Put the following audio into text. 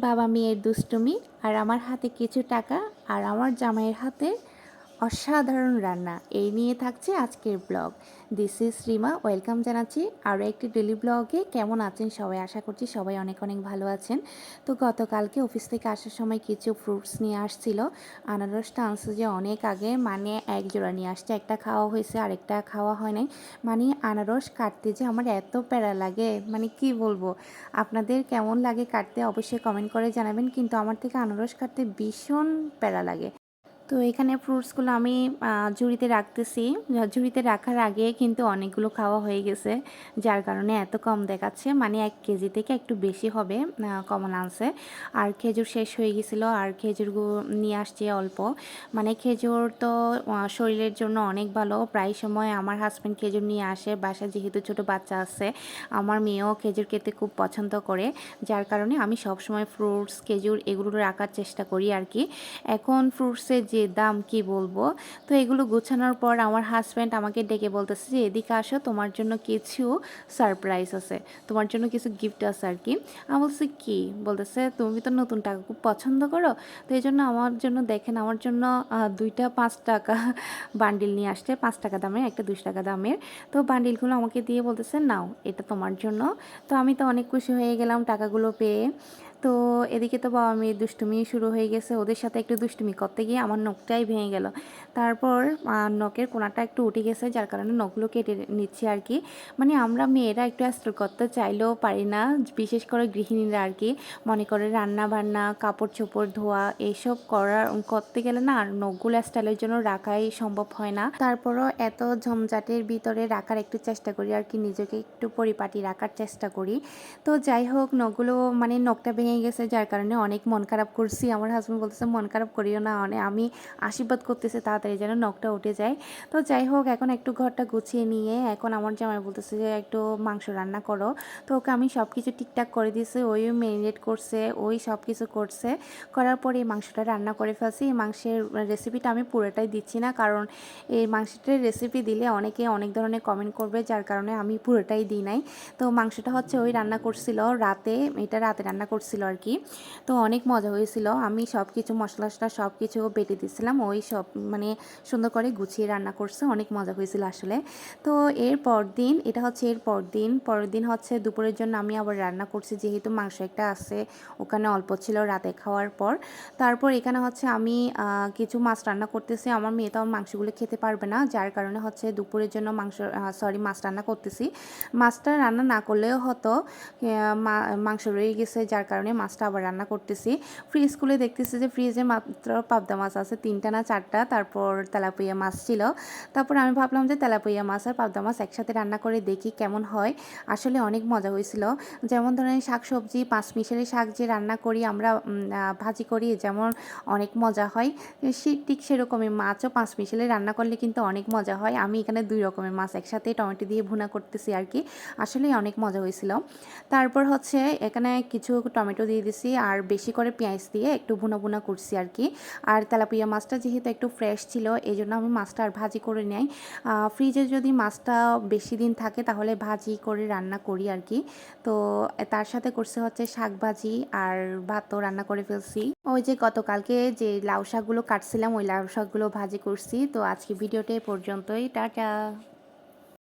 বাবা মেয়ের দুষ্টুমি আর আমার হাতে কিছু টাকা আর আমার জামাইয়ের হাতে অসাধারণ রান্না এই নিয়ে থাকছে আজকের blog. This is Rima, welcome জানাচ্ছি আরও একটি ডেলি ব্লগে। কেমন আছেন সবাই? আশা করছি সবাই অনেক অনেক ভালো আছেন। তো গতকালকে অফিস থেকে আসার সময় কিছু ফ্রুটস নিয়ে আসছিল। আনারসটা আনছে যে অনেক আগে, মানে এক জোড়া নিয়ে আসছে, একটা খাওয়া হয়েছে আরেকটা খাওয়া হয় নাই। মানে আনারস কাটতে যে আমার এত প্যারা লাগে, মানে কি বলবো। আপনাদের কেমন লাগে কাটতে অবশ্যই কমেন্ট করে জানাবেন, কিন্তু আমার থেকে আনারস কাটতে ভীষণ প্যারা লাগে। তো এখানে ফ্রুটসগুলো আমি ঝুড়িতে রাখতেছি। ঝুড়িতে রাখার আগে কিন্তু অনেকগুলো খাওয়া হয়ে গেছে, যার কারণে এত কম দেখাচ্ছে। মানে 1 কেজি থেকে একটু বেশি হবে কমন আনছে। আর খেজুর শেষ হয়ে গেছিলো, আর খেজুরগুলো নিয়ে আসছে অল্প। মানে খেজুর তো শরীরের জন্য অনেক ভালো। প্রায় সময় আমার হাজব্যান্ড খেজুর নিয়ে আসে বাসায়, যেহেতু ছোট বাচ্চা আছে। আমার মেয়েও খেজুর খেতে খুব পছন্দ করে, যার কারণে আমি সবসময় ফ্রুটস খেজুর এগুলো রাখার চেষ্টা করি আর কি। এখন ফ্রুটসের যে দাম কি বলবো। তো এগুলো গোছানোর পর আমার হাজব্যান্ড আমাকে ডেকে বলতেছে যে এদিকে আসো, তোমার জন্য কিছু সারপ্রাইজ আছে, তোমার জন্য কিছু গিফট আছে আর কি। আমি বলছি কি? বলতেছে তুমি তো নতুন টাকা খুব পছন্দ করো, তো এই জন্য আমার জন্য দেখেন, আমার জন্য 2টা 5 টাকা বান্ডিল নিয়ে আসছে। 5 টাকা দামের, একটা 2 টাকা দামের। তো বান্ডিলগুলো আমাকে দিয়ে বলতেছে নাও এটা তোমার জন্য। তো আমি তো অনেক খুশি হয়ে গেলাম টাকাগুলো পেয়ে। তো এদিকে তো বাবা মেয়ের দুষ্টুমি শুরু হয়ে গেছে। ওদের সাথে একটু দুষ্টুমি করতে গিয়ে আমার নখটাই ভেঙে গেল। তারপর নখের কোনাটা একটু উঠে গেছে, যার কারণে নখগুলো কেটে নিচ্ছি আর কি। মানে আমরা মেয়েরা একটু অ্যাস্ট্রো করতে চাইলেও পারি না, বিশেষ করে গৃহিণীরা আর কি। মনে করে রান্না বান্না, কাপড় চোপড় ধোয়া এইসব করতে গেলে না, আর নখগুলো স্টাইলের জন্য রাখাই সম্ভব হয় না। তারপরও এত ঝঞ্ঝাটের ভিতরে রাখার একটু চেষ্টা করি আর কি, নিজেকে একটু পরিপাটি রাখার চেষ্টা করি। তো যাই হোক, নখগুলো মানে নখটা ভেঙে গেছে, যার কারণে অনেক মন খারাপ করছি। আমার হাজব্যান্ড বলতেছে মন খারাপ করিও না, আমি আশীর্বাদ করতেছে তাড়াতাড়ি যেন নখটা উঠে যায়। তো যাই হোক, এখন একটু ঘরটা গুছিয়ে নিয়ে এখন আমার জামাই বলতেছে যে একটু মাংস রান্না করো। তো ওকে আমি সব কিছু ঠিকঠাক করে দিয়েছি, ওই ম্যারিনেট করছে, ওই সব কিছু করছে। করার পরে এই মাংসটা রান্না করে ফেলছি। এই মাংসের রেসিপিটা আমি পুরোটাই দিচ্ছি না, কারণ এই মাংসটার রেসিপি দিলে অনেকে অনেক ধরনের কমেন্ট করবে, যার কারণে আমি পুরোটাই দিই নাই। তো মাংসটা হচ্ছে ওই রান্না করছিল রাতে, এটা রাতে রান্না করছিল আর কি। তো অনেক মজা হয়েছিল। আমি সব কিছু মশলা সব কিছু বেটে দিয়েছিলাম, ওই সব মানে সুন্দর করে গুছিয়ে রান্না করছে, অনেক মজা হয়েছিল আসলে। তো এর পরদিন, এটা হচ্ছে এর পরের দিন হচ্ছে দুপুরের জন্য আমি আবার রান্না করছি, যেহেতু মাংস একটা আছে ওখানে অল্প ছিল রাতে খাওয়ার পর। তারপর এখানে হচ্ছে আমি কিছু মাছ রান্না করতেছি। আমার মেয়ে তো মাংসগুলো খেতে পারবে না, যার কারণে হচ্ছে দুপুরের জন্য মাছ রান্না করতেছি। মাছটা রান্না না করলেও হতো, মাংস রয়ে গেছে, যার কারণে মাছটা আবার রান্না করতেছি। ফ্রিজ খুলে দেখতেছি যে ফ্রিজে মাত্র পাবদা মাছ আছে 3টা না 4টা, তারপর তেলাপিয়া মাছ ছিল। তারপর আমি ভাবলাম যে তেলাপিয়া মাছ আর পাবদা মাছ একসাথে রান্না করে দেখি কেমন হয়। আসলে অনেক মজা হয়েছিল। যেমন ধরেন শাকসবজি, পাঁচমিশালি শাক যে রান্না করি আমরা, ভাজি করি, যেমন অনেক মজা হয়, ঠিক সেরকমই মাছও পাঁচমিশালি রান্না করলে কিন্তু অনেক মজা হয়। আমি এখানে 2 রকমের মাছ একসাথে টমেটো দিয়ে ভুনা করতেছি আর কি। আসলেই অনেক মজা হয়েছিল। তারপর হচ্ছে এখানে কিছু টমেটো দিয়ে দিছি, আর বেশি করে পেঁয়াজ দিয়ে একটু ভুনা ভুনা করছি আর কি। আর তেলাপিয়া মাছটা যেহেতু একটু ফ্রেশ ছিল, এই জন্য আমি মাছটা আর ভাজি করে নেই। ফ্রিজে যদি মাছটা বেশি দিন থাকে তাহলে ভাজি করে রান্না করি আর কি। তো তার সাথে করছে হচ্ছে শাক ভাজি, আর ভাতও রান্না করে ফেলছি। ওই যে গতকালকে যে লাউ শাকগুলো কাটছিলাম, ওই লাউ শাকগুলো ভাজি করছি। তো আজকে ভিডিওটা এ পর্যন্তই, টাটা।